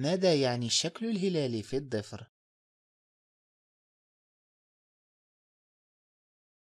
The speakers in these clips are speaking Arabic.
ماذا يعني الشكل الهلالي في الضفر؟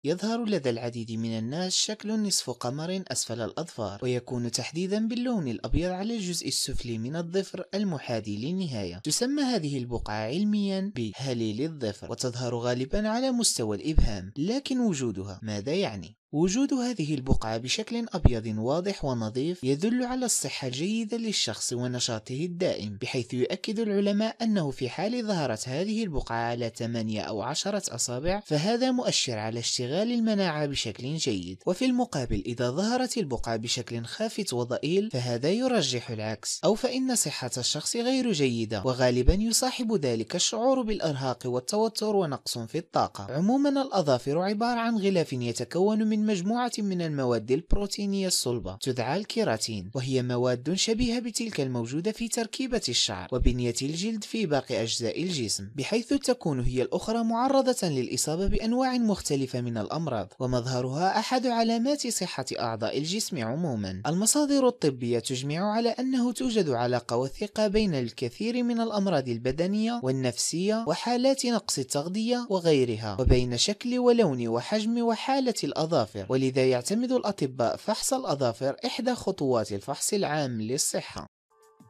يظهر لدى العديد من الناس شكل نصف قمر أسفل الأظفار، ويكون تحديدا باللون الأبيض على الجزء السفلي من الظفر المحاذي للنهاية. تسمى هذه البقعة علميا بهليل الظفر، وتظهر غالبا على مستوى الإبهام. لكن وجودها ماذا يعني؟ وجود هذه البقعة بشكل أبيض واضح ونظيف يدل على الصحة الجيدة للشخص ونشاطه الدائم، بحيث يؤكد العلماء أنه في حال ظهرت هذه البقعة على 8 أو 10 أصابع فهذا مؤشر على اشتغال المناعة بشكل جيد. وفي المقابل إذا ظهرت البقعة بشكل خافت وضئيل فهذا يرجح العكس، أو فإن صحة الشخص غير جيدة، وغالبا يصاحب ذلك الشعور بالإرهاق والتوتر ونقص في الطاقة. عموما الأظافر عبارة عن غلاف يتكون من مجموعة من المواد البروتينية الصلبة تدعى الكيراتين، وهي مواد شبيهة بتلك الموجودة في تركيبة الشعر وبنية الجلد في باقي أجزاء الجسم، بحيث تكون هي الأخرى معرضة للإصابة بأنواع مختلفة من الأمراض، ومظهرها أحد علامات صحة أعضاء الجسم عموما. المصادر الطبية تجمع على أنه توجد علاقة وثيقة بين الكثير من الأمراض البدنية والنفسية وحالات نقص التغذية وغيرها، وبين شكل ولون وحجم وحالة الأظافر، ولذا يعتمد الأطباء فحص الأظافر إحدى خطوات الفحص العام للصحة.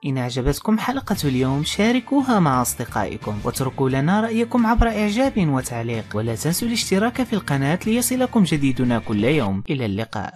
إن أعجبتكم حلقة اليوم شاركوها مع أصدقائكم، واتركوا لنا رأيكم عبر إعجاب وتعليق، ولا تنسوا الاشتراك في القناة ليصلكم جديدنا كل يوم. إلى اللقاء.